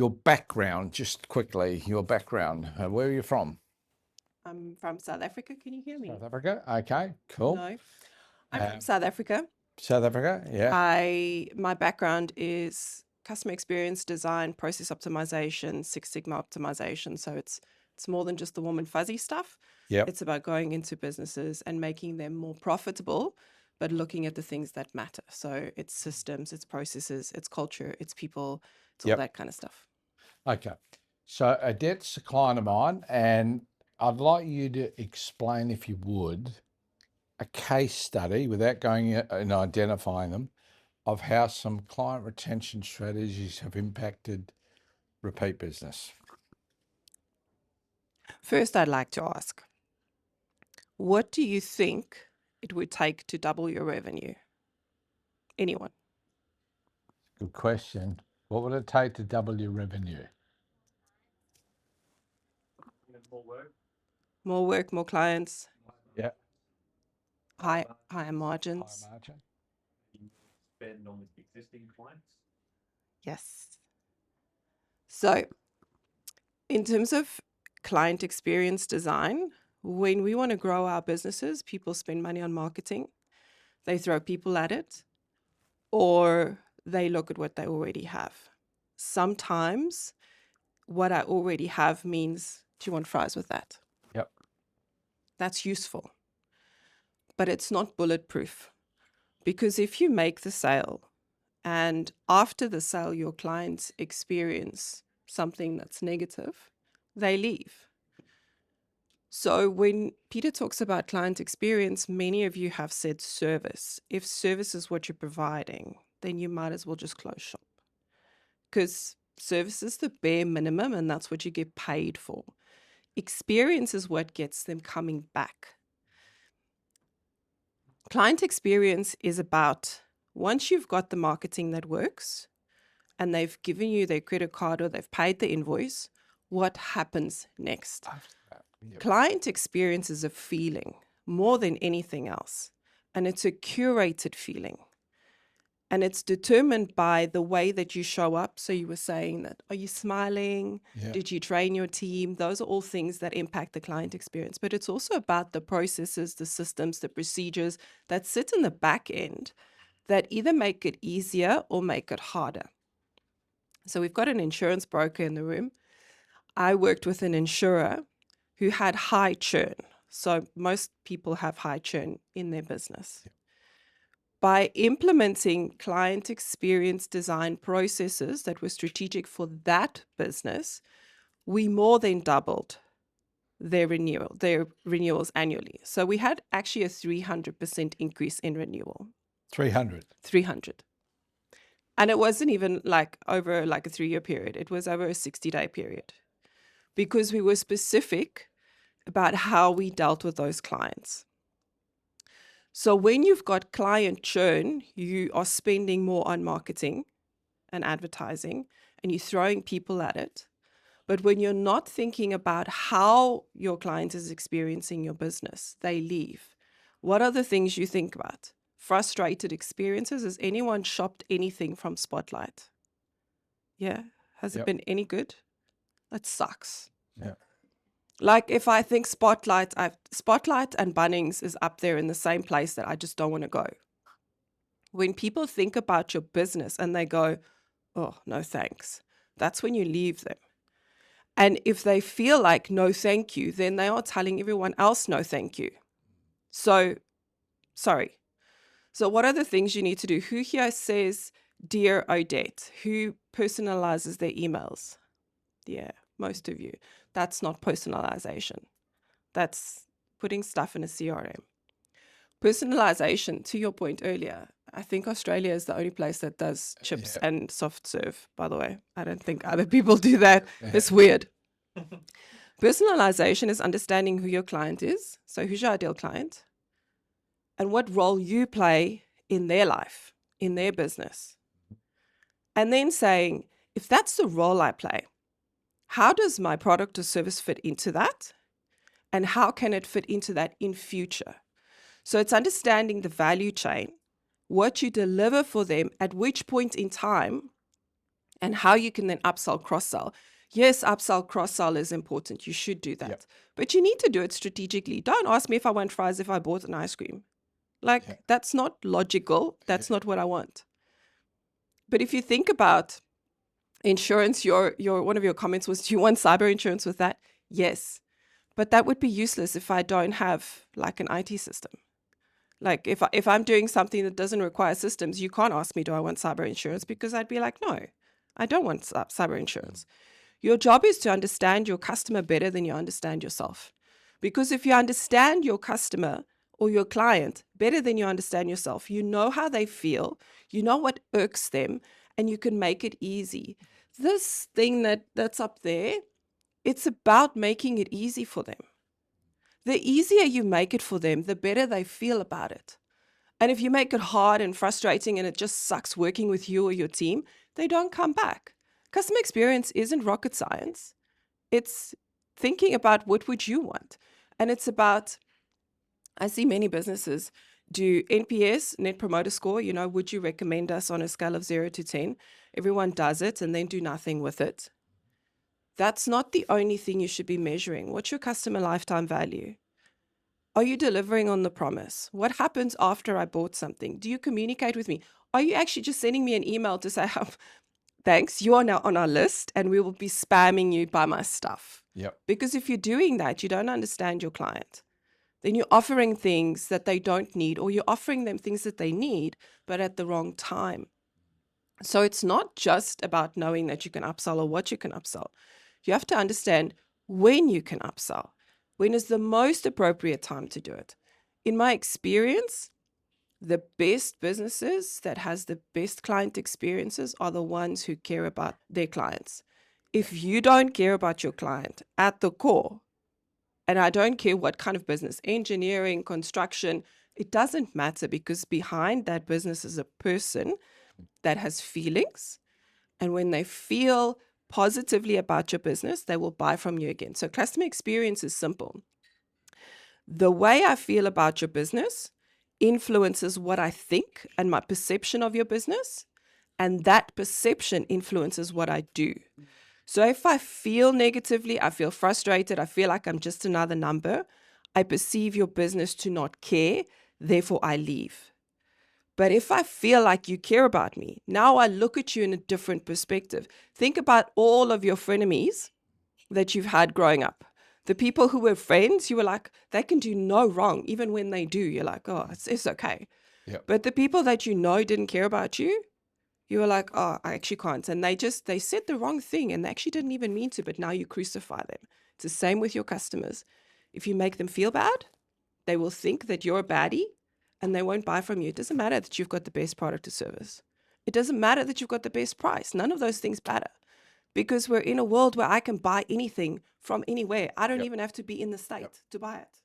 your background, just quickly, your background. Where are you from? I'm from South Africa. Can you hear me? South Africa. Okay, cool. No. I'm from South Africa. South Africa, yeah. My background is customer experience design, process optimization, Six Sigma optimization. So it's more than just the warm and fuzzy stuff. Yep. It's about going into businesses and making them more profitable, but looking at the things that matter. So it's systems, it's processes, it's culture, it's people, it's all Yep. that kind of stuff. Okay. So Odette's a client of mine, and I'd like you to explain, if you would, a case study without going and identifying them of how some client retention strategies have impacted repeat business. First, I'd like to ask, what do you think it would take to double your revenue? Anyone? Good question. What would it take to double your revenue? More work, more clients, Yeah. higher Higher margins. margin. Spend on existing clients? Yes. So in terms of client experience design, when we want to grow our businesses, people spend money on marketing. They throw people at it, or they look at what they already have. Sometimes what I already have means, do you want fries with that? Yep. That's useful, but it's not bulletproof, because if you make the sale and after the sale your clients experience something that's negative, they leave. So when Peter talks about client experience, many of you have said service. If service is what you're providing, then you might as well just close shop, because service is the bare minimum and that's what you get paid for. Experience is what gets them coming back. Client experience is about, once you've got the marketing that works and they've given you their credit card or they've paid the invoice, what happens next? Yep. Client experience is a feeling more than anything else, and it's a curated feeling. And it's determined by the way that you show up. So you were saying that, are you smiling? Yeah. Did you train your team? Those are all things that impact the client experience. But it's also about the processes, the systems, the procedures that sit in the back end that either make it easier or make it harder. So we've got an insurance broker in the room. I worked with an insurer who had high churn. So most people have high churn in their business. Yep. By implementing client experience design processes that were strategic for that business, we more than doubled their renewals annually. So we had actually a 300% increase in renewal. 300. 300. And it wasn't even like over like a 3-year period. It was over a 60-day period, because we were specific about how we dealt with those clients. So when you've got client churn, you are spending more on marketing and advertising, and you're throwing people at it. But when you're not thinking about how your client is experiencing your business, they leave. What are the things you think about? Frustrated experiences. Has anyone shopped anything from Spotlight? Yeah. Has it Yep. been any good? That sucks. Yeah. Like if I think Spotlight and Bunnings is up there in the same place that I just don't want to go. When people think about your business and they go, oh, no thanks, that's when you leave them. And if they feel like no thank you, then they are telling everyone else no thank you. So, sorry. So what are the things you need to do? Who here says, Dear Odette? Who personalizes their emails? Yeah, most of you. That's not personalization. That's putting stuff in a CRM. Personalization, to your point earlier, I think Australia is the only place that does chips and soft serve, by the way. I don't think other people do that. It's weird. Personalization is understanding who your client is. So who's your ideal client? And what role you play in their life, in their business. And then saying, if that's the role I play, how does my product or service fit into that? And how can it fit into that in future? So it's understanding the value chain, what you deliver for them, at which point in time, and how you can then upsell, cross-sell. Yes, upsell, cross-sell is important. You should do that. Yep. But you need to do it strategically. Don't ask me if I want fries if I bought an ice cream. Like, Yeah. that's not logical. That's not what I want. But if you think about insurance, your one of your comments was, do you want cyber insurance with that? Yes. But that would be useless if I don't have like an IT system. Like if I'm doing something that doesn't require systems, you can't ask me, do I want cyber insurance? Because I'd be like, no, I don't want cyber insurance. Your job is to understand your customer better than you understand yourself. Because if you understand your customer or your client better than you understand yourself, you know how they feel, you know what irks them, and you can make it easy. This thing that's up there, it's about making it easy for them. The easier you make it for them, the better they feel about it. And if you make it hard and frustrating and it just sucks working with you or your team, they don't come back. Customer experience isn't rocket science. It's thinking about what would you want. And it's about, I see many businesses do NPS, Net Promoter Score, would you recommend us on a scale of 0 to 10? Everyone does it and then do nothing with it. That's not the only thing you should be measuring. What's your customer lifetime value? Are you delivering on the promise? What happens after I bought something? Do you communicate with me? Are you actually just sending me an email to say, thanks, you are now on our list and we will be spamming you by my stuff? Yep. Because if you're doing that, you don't understand your client. Then you're offering things that they don't need, or you're offering them things that they need, but at the wrong time. So it's not just about knowing that you can upsell or what you can upsell. You have to understand when you can upsell. When is the most appropriate time to do it? In my experience, the best businesses that has the best client experiences are the ones who care about their clients. If you don't care about your client at the core, and I don't care what kind of business, engineering, construction, it doesn't matter, because behind that business is a person that has feelings. And when they feel positively about your business, they will buy from you again. So customer experience is simple. The way I feel about your business influences what I think and my perception of your business. And that perception influences what I do. So if I feel negatively, I feel frustrated, I feel like I'm just another number, I perceive your business to not care, therefore I leave. But if I feel like you care about me, now I look at you in a different perspective. Think about all of your frenemies that you've had growing up. The people who were friends, you were like, they can do no wrong. Even when they do, you're like, oh, it's okay. Yep. But the people that you know didn't care about you, you were like, oh, I actually can't. And they said the wrong thing and they actually didn't even mean to, but now you crucify them. It's the same with your customers. If you make them feel bad, they will think that you're a baddie and they won't buy from you. It doesn't matter that you've got the best product or service. It doesn't matter that you've got the best price. None of those things matter, because we're in a world where I can buy anything from anywhere. I don't Yep. even have to be in the state Yep. to buy it.